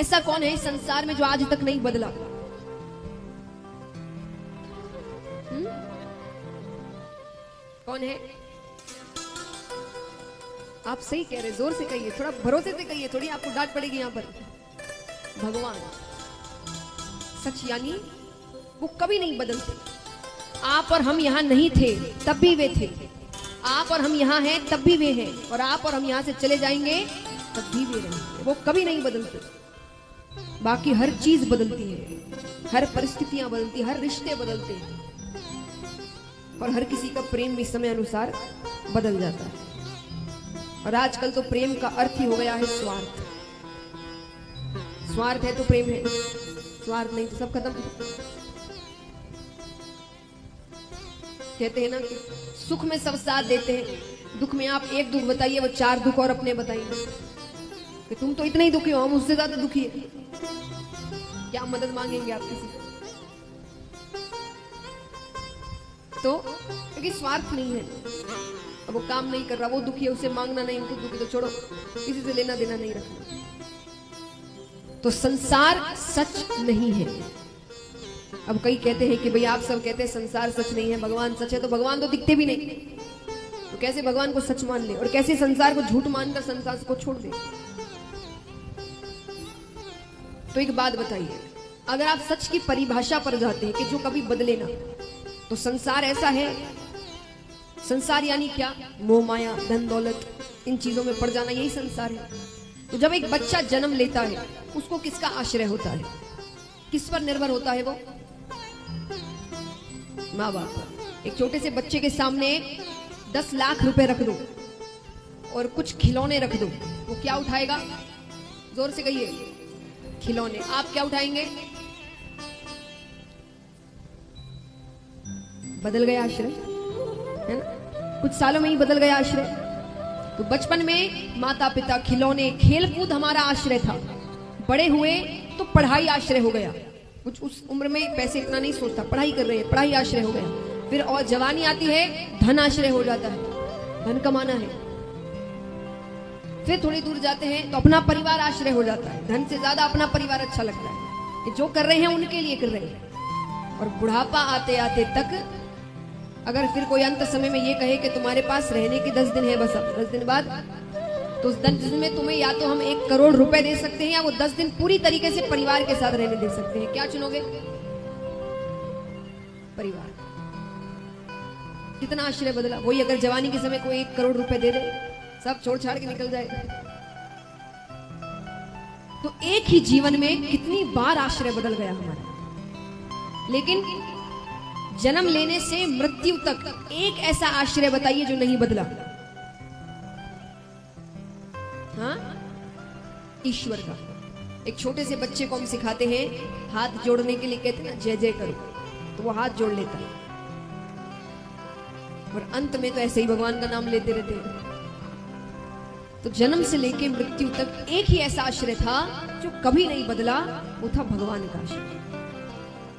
ऐसा कौन है इस संसार में जो आज तक नहीं बदला? कौन है? आप सही कह रहे, जोर से कहिए, थोड़ा भरोसे से कहिए, थोड़ी आपको डांट पड़ेगी यहां पर। भगवान सच, यानी वो कभी नहीं बदलते। आप और हम यहां नहीं थे तब भी वे थे, आप और हम यहां हैं तब भी वे हैं, और आप और हम यहां से चले जाएंगे तब भी वे रहेंगे। वो कभी नहीं बदलते। बाकी हर चीज बदलती है, हर परिस्थितियां बदलती, हर रिश्ते बदलते हैं, और हर किसी का प्रेम भी समय अनुसार बदल जाता है। और आजकल तो प्रेम का अर्थ ही हो गया है स्वार्थ। स्वार्थ है तो प्रेम है, स्वार्थ नहीं तो सब खत्म। कहते हैं ना कि सुख में सब साथ देते हैं, दुख में आप एक दुख बताइए, वो 4 दुख और अपने बताइए कि तुम तो इतने ही दुखी हो, हम उससे ज्यादा दुखी है। क्या मदद मांगेंगे आप किसी से? तो क्योंकि स्वार्थ नहीं है, अब वो काम नहीं कर रहा, वो दुखी है, उसे मांगना नहीं, उनको दुखी तो छोड़ो, किसी से लेना देना नहीं रखना। तो संसार सच नहीं है। अब कई कहते हैं कि भाई आप सब कहते हैं संसार सच नहीं है, भगवान सच है, तो भगवान तो दिखते भी नहीं, तो कैसे भगवान को सच मान ले, और कैसे संसार को झूठ मानकर संसार को छोड़ दे? तो एक बात बताइए, अगर आप सच की परिभाषा पर जाते हैं कि जो कभी बदले ना, तो संसार ऐसा है? संसार यानी क्या? मोह माया, धन दौलत, इन चीजों में पड़ जाना, यही संसार है। तो जब एक बच्चा जन्म लेता है, उसको किसका आश्रय होता है? किस पर निर्भर होता है वो? माँ बाप पर। एक छोटे से बच्चे के सामने 10 लाख रुपए रख दो और कुछ खिलौने रख दो, वो क्या उठाएगा? जोर से कहिए, खिलौने। आप क्या उठाएंगे? बदल गया आश्रय, है ना? कुछ सालों में ही बदल गया आश्रय। तो बचपन में माता पिता, खिलौने, खेलकूद हमारा आश्रय था। बड़े हुए तो पढ़ाई आश्रय हो गया। कुछ उस उम्र में पैसे इतना नहीं सोचता, पढ़ाई कर रहे हैं, पढ़ाई आश्रय हो गया। फिर और जवानी आती है, धन आश्रय हो जाता है, धन कमाना है। फिर थोड़ी दूर जाते हैं तो अपना परिवार आश्रय हो जाता है। धन से ज्यादा अपना परिवार अच्छा लगता है कि जो कर रहे हैं उनके लिए कर रहे हैं। और बुढ़ापा आते आते तक अगर फिर कोई अंत समय में ये कहे कि तुम्हारे पास रहने के 10 दिन है, बस अब 10 दिन बाद, तो उस 10 दिन में तुम्हें या तो हम 1 करोड़ रुपए दे सकते हैं, या वो 10 दिन पूरी तरीके से परिवार के साथ रहने दे सकते हैं। क्या चुनोगे? परिवार। कितना आश्रय बदला। वही अगर जवानी के समय कोई 1 करोड़ रुपए दे दे, सब छोड़ छाड़ के निकल जाए। तो एक ही जीवन में कितनी बार आश्रय बदल गया हमारा। लेकिन जन्म लेने से मृत्यु तक एक ऐसा आश्रय बताइए जो नहीं बदला। हाँ, ईश्वर का। एक छोटे से बच्चे को हम सिखाते हैं हाथ जोड़ने के लिए, कहते हैं ना जय जय करो, तो वो हाथ जोड़ लेता है, और अंत में तो ऐसे ही भगवान का नाम लेते रहते हैं। तो जन्म से लेके मृत्यु तक एक ही ऐसा आश्रय था जो कभी नहीं बदला, वो था भगवान का आश्रय।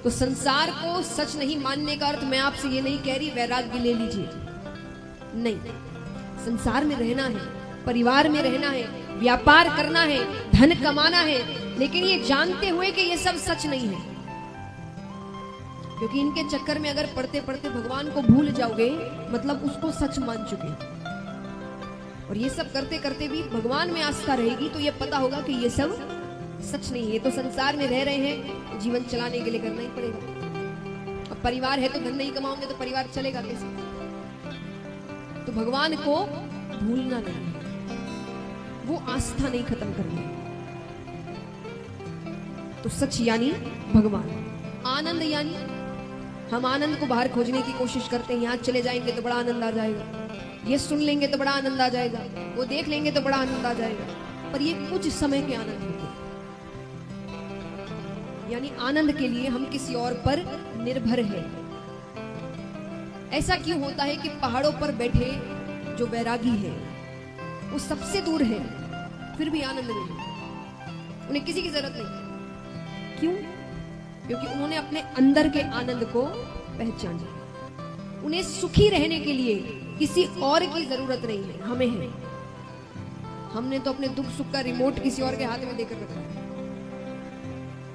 तो संसार को सच नहीं मानने का अर्थ मैं आपसे ये नहीं कह रही वैराग्य ले लीजिए, नहीं। संसार में रहना है, परिवार में रहना है, व्यापार करना है, धन कमाना है, लेकिन ये जानते हुए कि ये सब सच नहीं है। क्योंकि इनके चक्कर में अगर पढ़ते पढ़ते भगवान को भूल जाओगे, मतलब उसको सच मान चुके। और ये सब करते करते भी भगवान में आस्था रहेगी तो ये पता होगा कि ये सब सच नहीं है। तो संसार में रह रहे हैं, जीवन चलाने के लिए करना ही पड़ेगा। अब परिवार है तो धन नहीं कमाओगे तो परिवार चलेगा कैसे? तो भगवान को भूलना नहीं, वो आस्था नहीं खत्म करनी। तो सच यानी भगवान, आनंद यानी हम आनंद को बाहर खोजने की कोशिश करते हैं। यहाँ चले जाएंगे तो बड़ा आनंद आ जाएगा, ये सुन लेंगे तो बड़ा आनंद आ जाएगा, वो देख लेंगे तो बड़ा आनंद आ जाएगा, पर ये कुछ समय के आनंद होते हैं। यानी आनंद के लिए हम किसी और पर निर्भर हैं। ऐसा क्यों होता है कि पहाड़ों पर बैठे जो वैरागी है वो सबसे दूर है, फिर भी आनंद नहीं, उन्हें किसी की जरूरत नहीं। क्यों? क्योंकि उन्होंने अपने अंदर के आनंद को पहचाना। उन्हें सुखी रहने के लिए किसी और की जरूरत नहीं है, हमें है। हमने तो अपने दुख सुख का रिमोट किसी और के हाथ में देकर रखा है।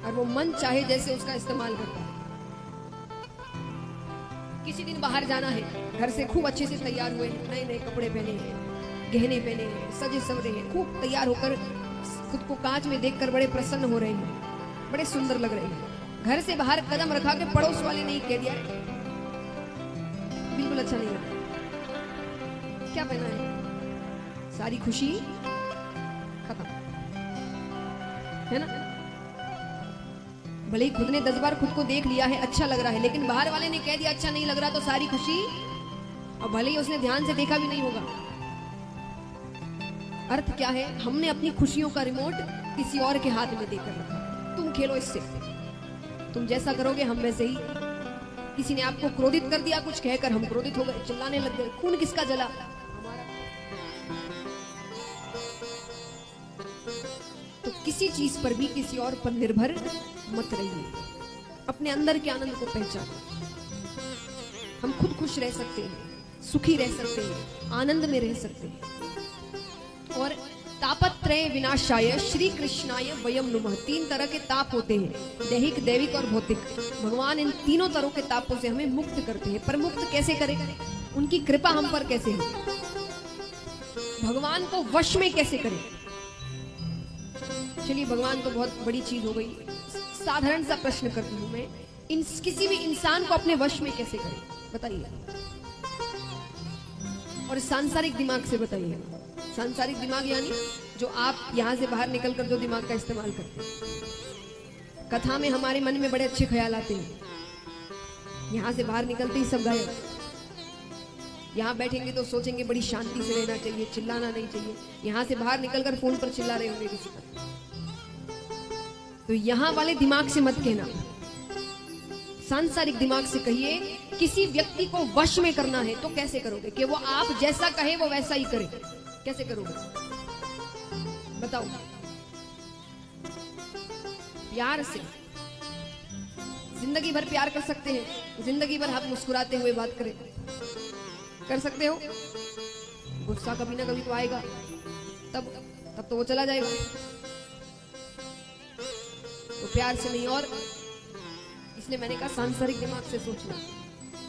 और वो मन चाहे जैसे उसका इस्तेमाल करता है। किसी दिन बाहर जाना है, घर से खूब अच्छे से तैयार हुए, नए नए कपड़े पहने हैं, गहने पहने हैं, सजे सवरे हैं, खूब तैयार होकर खुद को कांच में देखकर बड़े प्रसन्न हो रहे हैं, बड़े सुंदर लग रहे हैं। घर से बाहर कदम रखा के पड़ोस वाले ने कह दिया बिल्कुल अच्छा नहीं लगा, क्या पहना है, सारी खुशी खत्म, है ना। भले ही खुद ने 10 बार खुद को देख लिया है, अच्छा लग रहा है, लेकिन बाहर वाले ने कह दिया अच्छा नहीं लग रहा तो सारी खुशी, और भले ही उसने ध्यान से देखा भी नहीं होगा। अर्थ क्या है, हमने अपनी खुशियों का रिमोट किसी और के हाथ में देकर रखा। तुम खेलो इससे, तुम जैसा करोगे हम वैसे ही। किसी ने आपको क्रोधित कर दिया, कुछ कहकर हम क्रोधित हो गए, चिल्लाने लग गए, खून किसका जला, हमारा। तो किसी चीज पर भी किसी और पर निर्भर मत रहिए, अपने अंदर के आनंद को पहचानो। हम खुद खुश रह सकते हैं, सुखी रह सकते हैं, आनंद में रह सकते हैं। और तापत्रय विनाशाय श्री कृष्णाय वयम नुमः। 3 तरह के ताप होते हैं, दैहिक, दैविक और भौतिक। भगवान इन तीनों तरह के तापों से हमें मुक्त करते हैं। पर मुक्त कैसे करें, उनकी कृपा हम पर कैसे है, भगवान को वश में कैसे करें। चलिए, भगवान तो बहुत बड़ी चीज हो गई, साधारण सा प्रश्न करती हूं मैं, किसी भी इंसान को अपने वश में कैसे करें, बताइए। और सांसारिक दिमाग से बताइए। सांसारिक दिमाग यानी जो आप यहां से बाहर निकलकर जो दिमाग का इस्तेमाल करते हैं। कथा में हमारे मन में बड़े अच्छे ख्याल आते हैं, यहां से बाहर निकलते ही सब गायब। यहां बैठेंगे तो सोचेंगे बड़ी शांति से रहना चाहिए, चिल्लाना नहीं चाहिए, यहां से बाहर निकलकर फोन पर चिल्ला रहे होंगे किसी पर। तो यहां वाले दिमाग से मत कहना, सांसारिक दिमाग से कहिए। किसी व्यक्ति को वश में करना है तो कैसे करोगे, कि वो आप जैसा कहे वो वैसा ही करे, कैसे करोगे बताओ। प्यार से, जिंदगी भर प्यार कर सकते हैं, जिंदगी भर आप मुस्कुराते हुए बात करें, कर सकते हो। गुस्सा कभी ना कभी तो आएगा, तब तो वो चला जाएगा। तो प्यार से नहीं, और इसलिए मैंने कहा सांसारिक दिमाग से सोचना।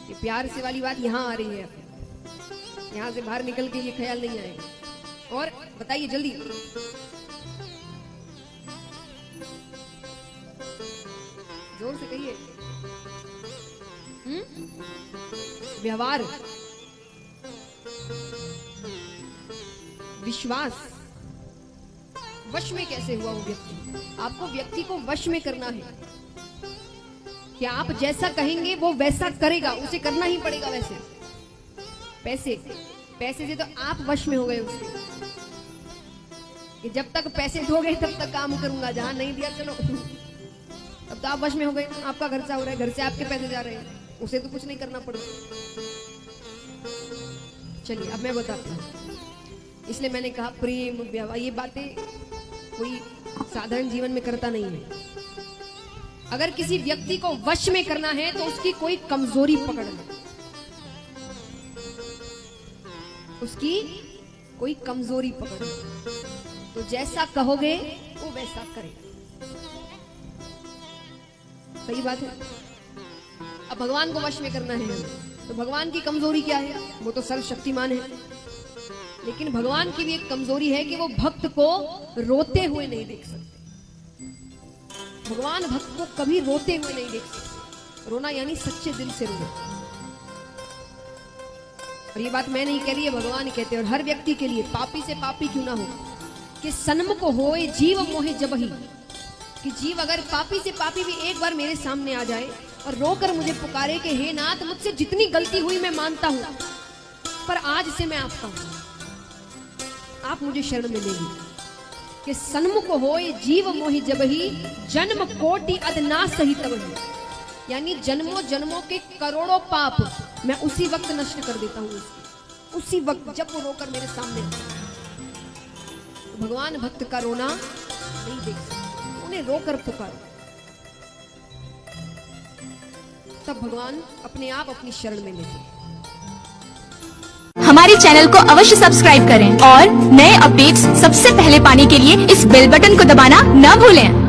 ये प्यार से वाली बात यहां आ रही है, यहां से बाहर निकल के ये ख्याल नहीं आएगा। और बताइए जल्दी, जोर से कहिए। व्यवहार, विश्वास, वश में कैसे हुआ वो व्यक्ति। आपको व्यक्ति को वश में करना है कि आप जैसा कहेंगे वो वैसा करेगा, उसे करना ही पड़ेगा वैसे। पैसे से तो आप वश में हो गए उसके, कि जब तक पैसे दोगे तब तक काम करूंगा, जहां नहीं दिया चलो, तब तो आप वश में हो गए। आपका खर्चा हो रहा है, घर से आपके पैसे जा रहे हैं, उसे तो कुछ नहीं करना पड़ेगा। चलिए अब मैं बताती हूँ। इसलिए मैंने कहा प्रेम, व्यवहार, ये बातें कोई साधारण जीवन में करता नहीं है। अगर किसी व्यक्ति को वश में करना है तो उसकी कोई कमजोरी पकड़ लो, उसकी कोई कमजोरी पकड़ लो, तो जैसा कहोगे वो वैसा करेगा। सही बात है। अब भगवान को वश में करना है तो भगवान की कमजोरी क्या है, वो तो सर्वशक्तिमान है। लेकिन भगवान की भी एक कमजोरी है कि वो भक्त को रोते हुए नहीं देख सकते। भगवान भक्त को कभी रोते हुए नहीं देख सकते। रोना यानी सच्चे दिल से रोना। और ये बात मैं नहीं कह रही है, भगवान कहते हैं। और हर व्यक्ति के लिए, पापी से पापी क्यों ना हो, कि सन्मुख होए जीव मोहे जबहि, कि जीव अगर पापी से पापी भी एक बार मेरे सामने आ जाए और रोकर मुझे पुकारे कि हे नाथ, मुझसे जितनी गलती हुई मैं मानता हूं, पर आज से मैं आपका हूं, आप मुझे शरण में ले लीजिए। कि सन्मुख होए जीव मोहि जबहि, जन्म कोटि अदना सही तबहि, यानी जन्मों जन्मों के करोड़ों पाप मैं उसी वक्त नष्ट कर देता हूं, उसी वक्त जब वो रोकर मेरे सामने। भगवान भक्त का रोना नहीं देख सकते, उन्हें रोकर पुकारो, तब भगवान अपने आप अपनी शरण में लेते हैं। हमारे चैनल को अवश्य सब्सक्राइब करें और नए अपडेट्स सबसे पहले पाने के लिए इस बेल बटन को दबाना न भूलें।